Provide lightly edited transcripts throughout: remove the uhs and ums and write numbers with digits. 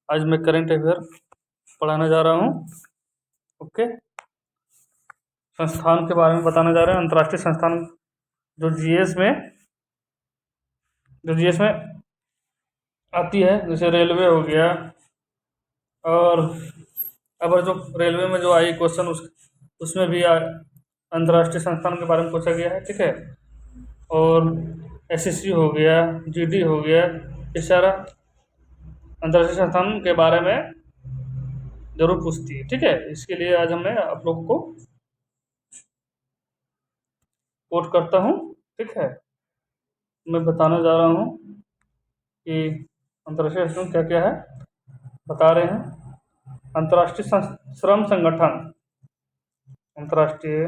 आज मैं current affair पढ़ाने जा रहा हूँ। ओके, संस्थान के बारे में बताने जा रहे हैं। अंतर्राष्ट्रीय संस्थान जो जीएस में आती है, जैसे रेलवे हो गया। और अब जो रेलवे में जो आई क्वेश्चन उसमें भी अंतर्राष्ट्रीय संस्थान के बारे में पूछा गया है। ठीक है, और एसएससी हो गया, जीडी हो गया, ये सारा अंतर्राष्ट्रीय संस्थान के बारे में जरूर पूछती है। ठीक है, इसके लिए आज मैं आप लोगों को कोट करता हूँ। ठीक है, मैं बताने जा रहा हूँ कि अंतर्राष्ट्रीय संगठन क्या क्या है। बता रहे हैं, अंतर्राष्ट्रीय श्रम संगठन, अंतर्राष्ट्रीय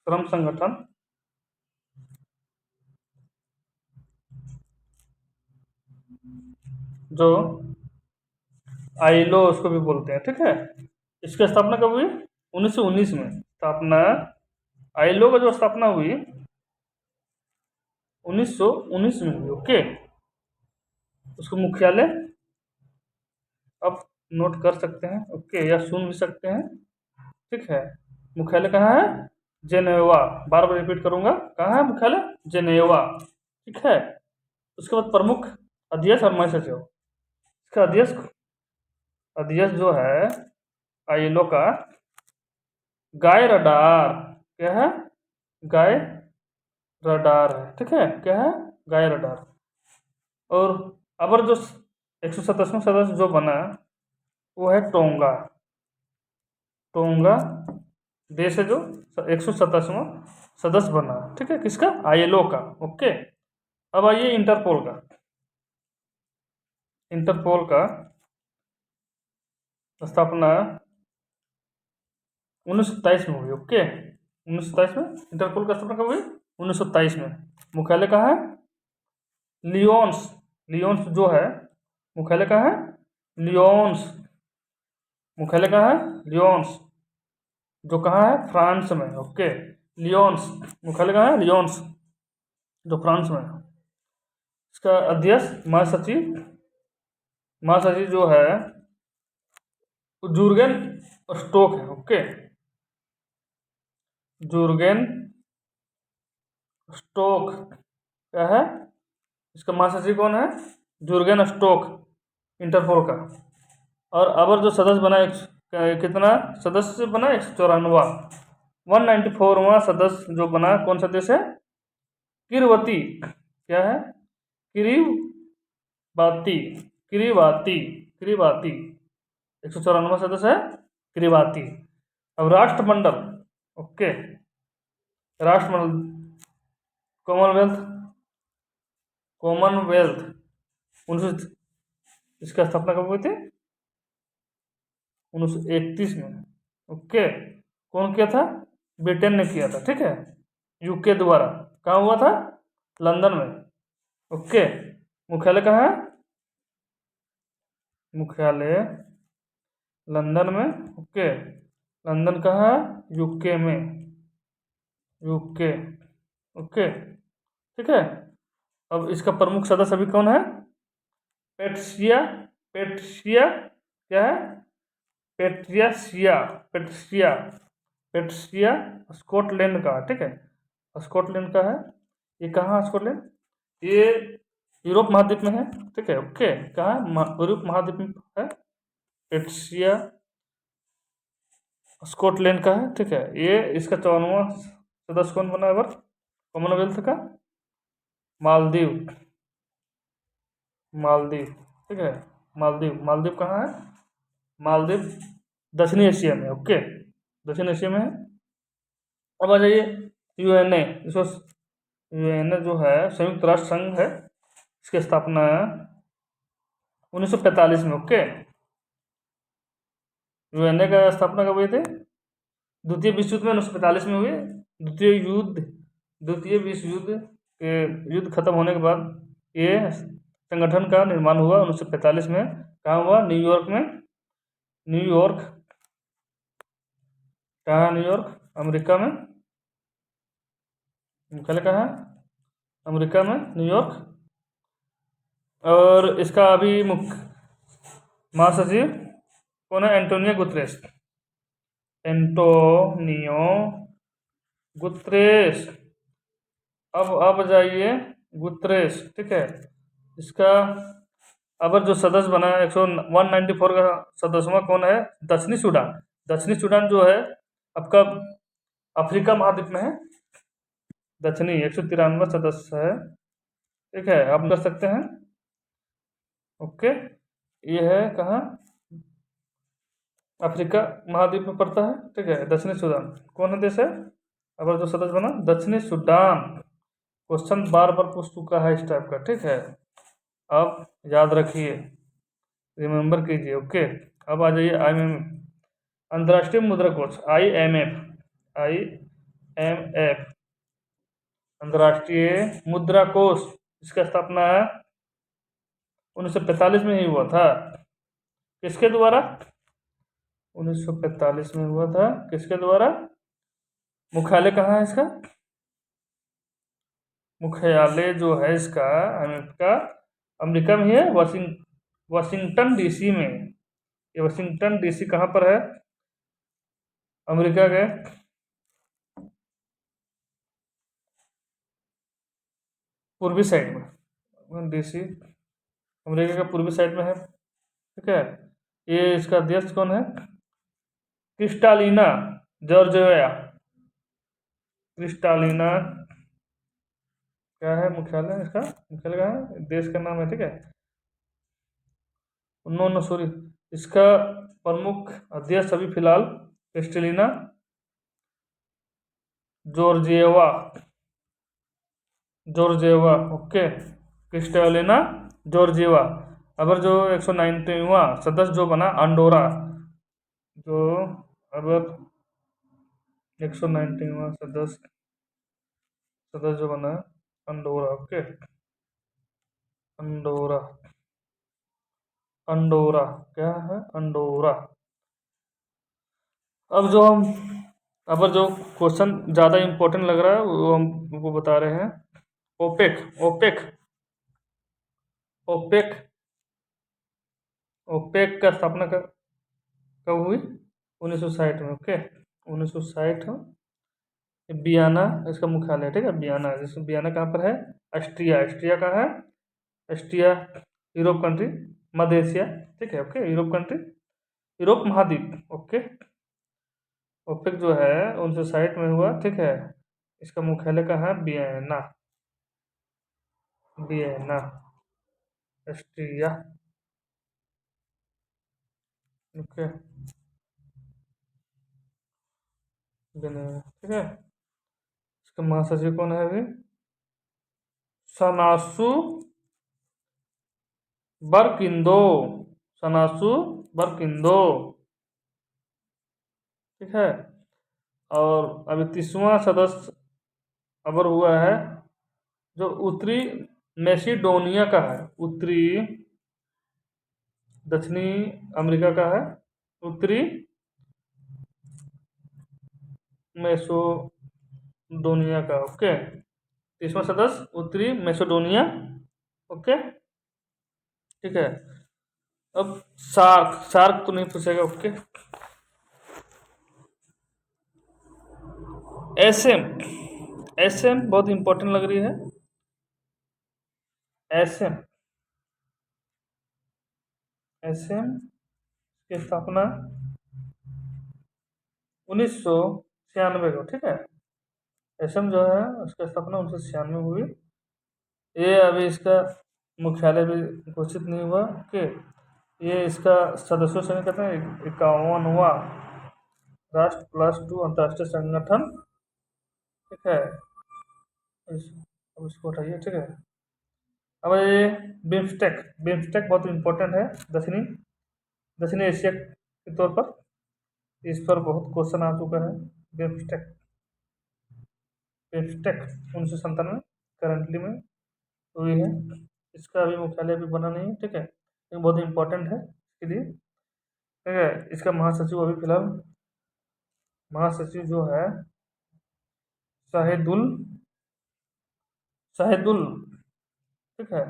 श्रम संगठन जो आईलो उसको भी बोलते हैं। ठीक है, इसकी स्थापना कब हुई? 1919 में स्थापना। आईलो का जो स्थापना हुई 1919 में हुई। ओके, उसको मुख्यालय अब नोट कर सकते हैं, ओके, या सुन भी सकते हैं। ठीक है, मुख्यालय कहाँ है? जेनेवा। बार बार रिपीट करूंगा, कहाँ है मुख्यालय? जेनेवा। ठीक है, उसके बाद प्रमुख अध्यक्ष और महासचिव। इसका अध्यक्ष जो है आईएलओ का गाय रडार। क्या है? गाय रडार है। ठीक है, क्या है? गाय रडार। और अबर जो 127वां सदस्य जो बना वो है टोंगा। टोंगा देश है जो 127वां सदस्य बना। ठीक है, किसका? आईएलओ का। ओके, अब आइए इंटरपोल का। इंटरपोल का स्थापना 1927 में हुई। ओके, 1927 में इंटरपोल का स्थापना कब हुई? 1927 में। मुख्यालय कहाँ है? लियोन्स। लियोन्स जो है मुख्यालय कहाँ है? लियोन्स। मुख्यालय कहाँ है? लियोन्स, जो कहाँ है? फ्रांस में। ओके, लियोन्स मुख्यालय कहाँ है? लियोन्स, जो फ्रांस में है। इसका अध्यक्ष महासचिव जो है जुर्गेन स्टोक है। ओके, जुर्गेन स्टोक क्या है? इसका महासचिव कौन है? जुर्गेन स्टोक, इंटरपोल का। और अबर जो सदस्य बना कितना सदस्य बना? 194। 194वां सदस्य जो बना कौन सा देश है? किरवती। क्या है? किरीबाती। किरीबाती, किरीबाती 194वां सदस्य है किरीबाती। अब राष्ट्रमंडल। ओके, राष्ट्रमंडल कॉमनवेल्थ। कॉमनवेल्थ 19 इसका स्थापना कब हुई थी? 1931 में। ओके, कौन किया था? ब्रिटेन ने किया था। ठीक है, यूके द्वारा। कहाँ हुआ था? लंदन में। ओके, मुख्यालय कहाँ है? मुख्यालय लंदन में। ओके, लंदन कहाँ है? यूके में। यूके। ओके, ठीक है। अब इसका प्रमुख सदस्य अभी कौन है? पेट्रिया। पेट्रिया क्या है? पेट्रियासिया। पेट्रिया। पेट्रिया स्कॉटलैंड का। ठीक है, स्कॉटलैंड का है। ये कहाँ है स्कॉटलैंड? ये यूरोप महाद्वीप में है। ठीक है, ओके, कहाँ है? यूरोप महाद्वीप में है। पेट्रिया स्कॉटलैंड का है। ठीक है, ये इसका 54वां सदस्य कौन बना है कॉमनवेल्थ का? मालदीव। मालदीव। ठीक है, मालदीव। मालदीव कहाँ है? मालदीव दक्षिणी एशिया में। ओके, दक्षिण एशिया में है। अब आ जाइए यूएनए। इसको यूएनए जो है संयुक्त राष्ट्र संघ है। इसकी स्थापना 1945 में। ओके, यूएनए का स्थापना कब हुई थी? द्वितीय विश्व युद्ध में 1945 में हुई। द्वितीय विश्व युद्ध के युद्ध खत्म होने के बाद ये संगठन का निर्माण हुआ 1945 में। कहाँ हुआ? न्यूयॉर्क में। न्यूयॉर्क कहाँ है? न्यूयॉर्क अमेरिका में। मुख्यालय कहाँ है? अमेरिका में, न्यूयॉर्क। और इसका अभी मुख्य महासचिव कौन है? Antonio Guterres. Antonio Guterres. अब जाइए गुतरेस, ठीक है। इसका अब जो सदस्य बना है 194 का सदस्यवा कौन है? दक्षिणी सूडान। दक्षिणी सूडान जो है आपका अफ्रीका महाद्वीप में है। दक्षिणी 193 सदस्य है, ठीक है। आप कर सकते हैं, ओके। ये है कहाँ? अफ्रीका महाद्वीप में पड़ता है, ठीक है। दक्षिणी सूडान कौन है देश है? अब जो सदस्य बना दक्षिणी सूडान। क्वेश्चन बार बार पूछ चुका है इस टाइप का, ठीक है। अब याद रखिए, रिमेम्बर कीजिए, ओके। अब आ जाइए IMF, अंतर्राष्ट्रीय मुद्रा कोष, IMF, अंतर्राष्ट्रीय मुद्रा कोष। इसका स्थापना 1945 में ही हुआ था। किसके द्वारा? 1945 में हुआ था। किसके द्वारा? मुख्यालय कहाँ है इसका? मुख्यालय जो है इसका IMF का अमेरिका में ही है, वाशिंगटन DC में। ये वाशिंगटन DC कहाँ पर है? अमेरिका के पूर्वी साइड में। DC अमेरिका के पूर्वी साइड में है, ठीक है। ये इसका अध्यक्ष कौन है? Kristalina Georgia. क्रिस्टालिना क्या है मुख्यालय इसका? मुख्यालय क्या है? देश का नाम है, ठीक है। नो सॉरी, इसका प्रमुख अध्यक्ष अभी फिलहाल Kristalina Georgieva. Okay, Kristalina Georgieva. अगर जो 190वां सदस्य जो बना अंडोरा, जो अब 190वां सदस्य जो बना अंडोरा, ओके। अंडोरा क्या है? अंडोरा। अब जो क्वेश्चन ज़्यादा इम्पोर्टेंट लग रहा है वो हम वो बता रहे हैं। ओपेक का स्थापना कब हुई? 1960 में, ओके। 1960 बियाना इसका मुख्यालय है, ठीक है। बियाना कहाँ पर है? ऑस्ट्रिया कहाँ है? ऑस्ट्रिया यूरोप कंट्री, मध्य एशिया, ठीक है, ओके। यूरोप कंट्री, यूरोप महाद्वीप, ओके। ओपेक जो है 1960 में हुआ, ठीक है। इसका मुख्यालय कहाँ है? Vienna Austria, okay. ठीक है। इसका महासचिव कौन है अभी? सनासु बरकिंदो, ठीक है। और अभी 30वां सदस्य अबर हुआ है जो उत्तरी मैसिडोनिया का है। उत्तरी दक्षिणी अमेरिका का है, उत्तरी मैसेडोनिया का, ओके। 30वां सदस्य उत्तरी मैसेडोनिया, ओके, ठीक है। अब सार्क तो नहीं पूछेगा, ओके। एसएम बहुत इंपॉर्टेंट लग रही है। एसएम की स्थापना 1996 को, ठीक है। एसएम जो है उसकी स्थापना 1996 हुई। ये अभी इसका मुख्यालय भी घोषित नहीं हुआ, ओके। ये इसका सदस्यों से कहते हैं 51वां राष्ट्र +2 अंतर्राष्ट्रीय संगठन, ठीक है। अब इसको हटाइए, ठीक है। अब ये बिम्स्टेक बहुत इंपॉर्टेंट है दक्षिणी एशिया के तौर पर। इस पर बहुत क्वेश्चन आ चुका है। बिम्स्टेक 1997 करंटली में हुई है। इसका अभी मुख्यालय भी बना नहीं है, ठीक है। ये बहुत इंपॉर्टेंट है इसके लिए, ठीक है। इसका महासचिव अभी फिलहाल महासचिव जो है शाहिदुल, ठीक है।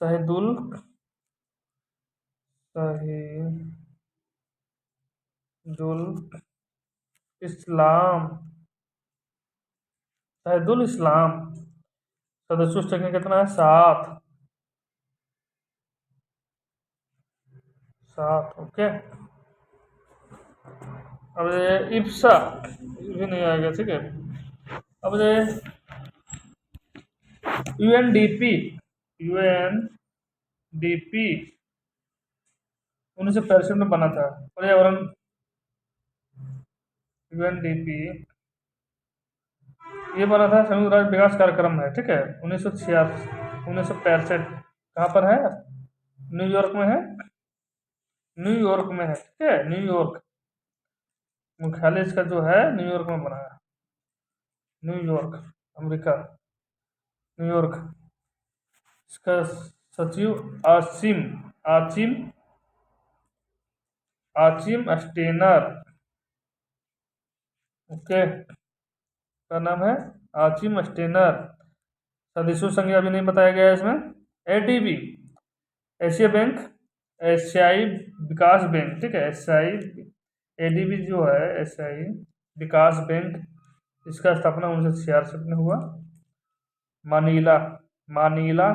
शहीदुल शहीदुल इस्लाम शहीदुल इस्लाम सदस्यों की संख्या कितना है? 7। 7 ओके। अब ये इप्सा भी नहीं आएगा, ठीक है। अब ये यूएनडीपी 1965 में बना था, पर्यावरण। यूएनडीपी ये बना था, संयुक्त राष्ट्र विकास कार्यक्रम है, ठीक है। 1965 कहाँ पर है? न्यूयॉर्क में है। न्यूयॉर्क में है, ठीक है। न्यूयॉर्क मुख्यालय इसका जो है न्यूयॉर्क में बना है। New York America, New York. इसका सचिव आसिम आचिम आचिम स्टेनर, ओके, का नाम है आचिम स्टेनर। सदस्यों संख्या अभी नहीं बताया गया है इसमें। एडीबी एशिया बैंक, एशियाई विकास बैंक, ठीक है। एशियाई एडीबी जो है एशियाई विकास बैंक, इसका स्थापना 1966 में हुआ। मानीला मानीला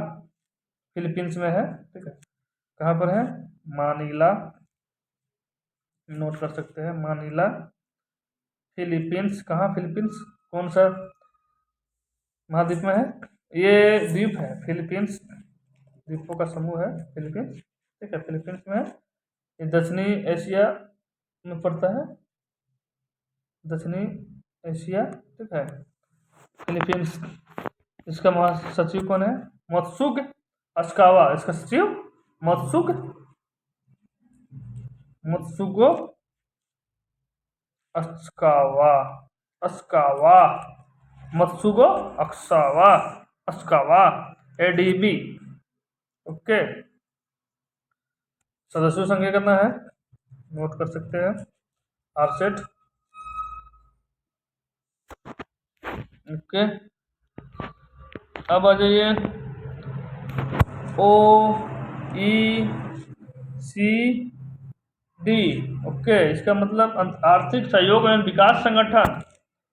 फिलीपींस में है, ठीक है। कहाँ पर है? मानीला, नोट कर सकते हैं। मानीला फिलीपींस। कहाँ फिलीपींस? कौन सा महाद्वीप में है? ये द्वीप है फिलीपींस, द्वीपों का समूह है फिलीपींस, ठीक है। फिलीपींस में है। ये दक्षिणी एशिया में पड़ता है, दक्षिणी एशिया, ठीक है। फिलीपींस। इसका महासचिव कौन है? मत्सुग अस्कावा। इसका सचिव मत्सुगो अस्कावा अस्कावा मत्सुगो अक्सावा अस्कावा, एडीबी, ओके। सदस्यों संख्या कितना है? नोट कर सकते हैं। आरसेट, ओके। अब आ जाइए ओ ई सी डी, ओके। इसका मतलब आर्थिक सहयोग एवं विकास संगठन।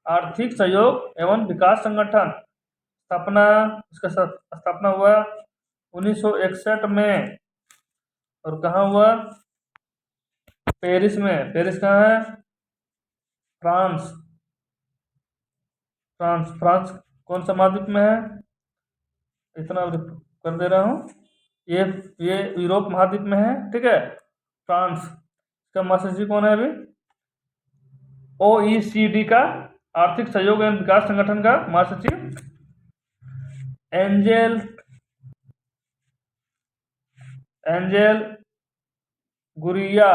आर्थिक सहयोग एवं विकास संगठन स्थापना, इसका स्थापना हुआ 1961 में। और कहाँ हुआ? पेरिस में। पेरिस कहाँ है? फ्रांस। फ्रांस कौन सा महाद्वीप में है? इतना कर दे रहा हूँ। ये यूरोप महाद्वीप में है, ठीक है। फ्रांस का महासचिव कौन है अभी? ओईसीडी का, आर्थिक सहयोग एवं विकास संगठन का महासचिव एंजेल गुरिया।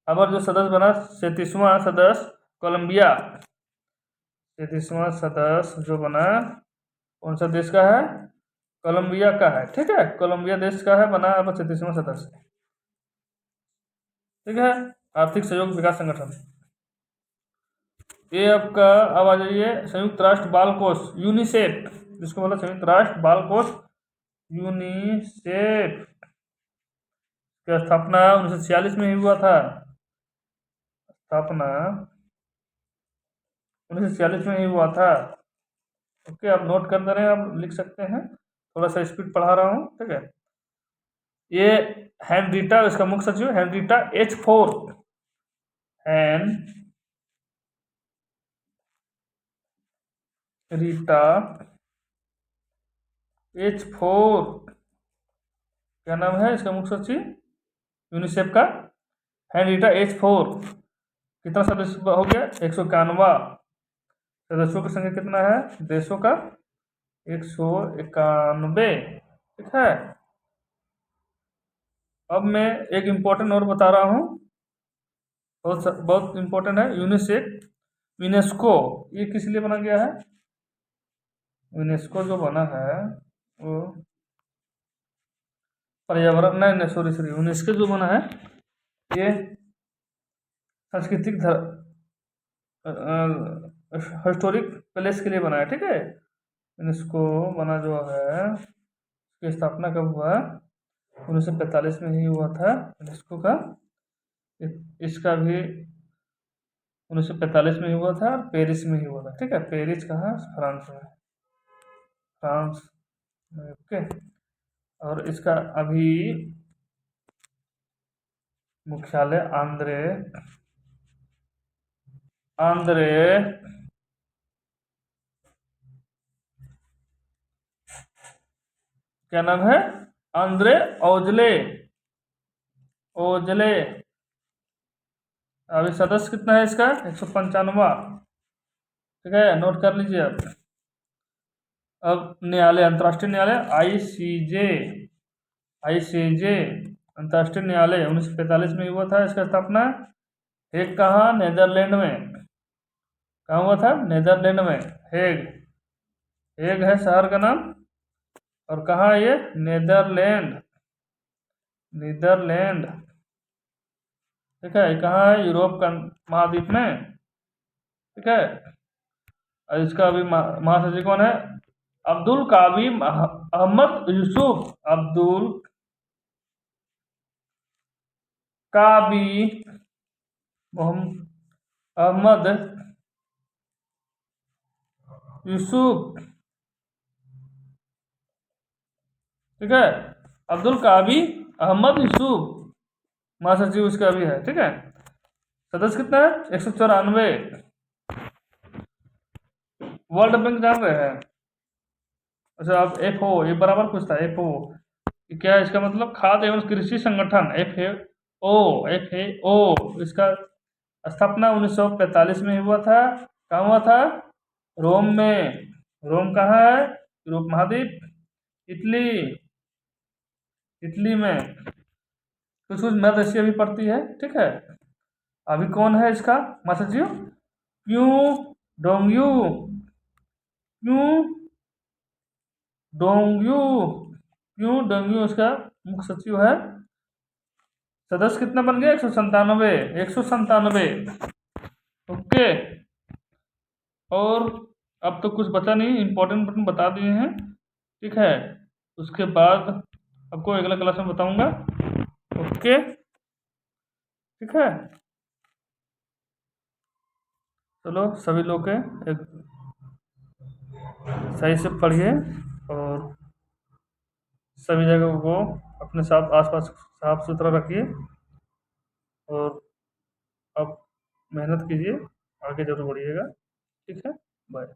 अब जो सदस्य बना 37वां सदस्य कोलंबिया। 37वां सदस्य जो बना कौन सा देश का है? कोलंबिया का है, ठीक है। कोलंबिया देश का है, बना अब 37वां सदस्य, ठीक है। आर्थिक सहयोग विकास संगठन। ये आपका, अब आ जाइए संयुक्त राष्ट्र बाल कोष यूनिसेफ, जिसको बोला संयुक्त राष्ट्र बाल कोष यूनिसेफ। की स्थापना 1946 में ही हुआ था। स्थापना 1946 में ही हुआ था, ओके। आप नोट कर दे रहे हैं, आप लिख सकते हैं। थोड़ा सा स्पीड पढ़ा रहा हूँ, ठीक है। ये हेनरीटा, इसका मुख्य सचिव हेनरीटा H4 क्या नाम है इसका मुख्य सचिव यूनिसेफ का? Henrietta H4। कितना सदस्य हो गया? 191। सदस्यों की संख्या कितना है देशों का? 191, ठीक है। अब मैं एक इम्पोर्टेंट और बता रहा हूँ, बहुत इम्पोर्टेंट है। यूनेस्को ये किस लिए बना गया है? यूनेस्को जो बना है वो पर्यावरण, नहीं सॉरी यूनेस्को जो बना है ये सांस्कृतिक हिस्टोरिक प्लेस के लिए बना है, ठीक है। यूनेस्को बना जो है उसकी स्थापना कब हुआ? 1945 में ही हुआ था यूनेस्को का। इसका भी 1945 में ही हुआ था और पेरिस में ही हुआ था। ठीक है, पेरिस कहाँ? फ्रांस में, फ्रांस में। ओके। और इसका अभी मुख्यालय आंद्रे आंद्रे क्या नाम है? आंद्रे ओजले ओजले। अभी सदस्य कितना है इसका? 195। ठीक है, नोट कर लीजिए आप। अब न्यायालय, अंतर्राष्ट्रीय न्यायालय आईसीजे अंतर्राष्ट्रीय न्यायालय 1945 में हुआ था इसका स्थापना। हेग कहाँ? नेदरलैंड में। कहाँ हुआ था? नेदरलैंड में, हेग। हेग है शहर का नाम। और कहाँ है ये? Netherland, Netherland. ठीक है, कहाँ है? यूरोप का महाद्वीप में। ठीक है। और इसका अभी महासचिव कौन है? अब्दुल कावी अहमद यूसुफ। अब्दुल कावी अहमद यूसुफ। ठीक है, अब्दुल कावी अहमद यूसुफ महासचिव उसका भी है। ठीक है, सदस्य कितना है? 194। वर्ल्ड बैंक जान रहे हैं? अच्छा, अब FO ये बराबर पूछता है। FO क्या है? इसका मतलब खाद्य एवं कृषि संगठन। FAO इसका स्थापना 1945 में हुआ था। कहाँ हुआ था? रोम में। रोम कहाँ है? यूरोप महाद्वीप, इटली। इटली में कुछ कुछ मध्य एशिया भी पड़ती है। ठीक है। अभी कौन है इसका महासचिव? क्यों डोंगयू क्यों डोंगयू क्यों डोंगयू उसका मुख्य सचिव है। सदस्य कितना बन गया? 197। 197। ओके। और अब तो कुछ बचा नहीं, इंपॉर्टेंट बता दिए हैं। ठीक है, उसके बाद आपको अगला क्लास में बताऊंगा। ओके, ठीक है। चलो सभी लोग के एक सही से पढ़िए और सभी जगह को अपने साथ आसपास साफ सुथरा रखिए। और अब मेहनत कीजिए, आगे जरूर बढ़िएगा। ठीक है, बाय।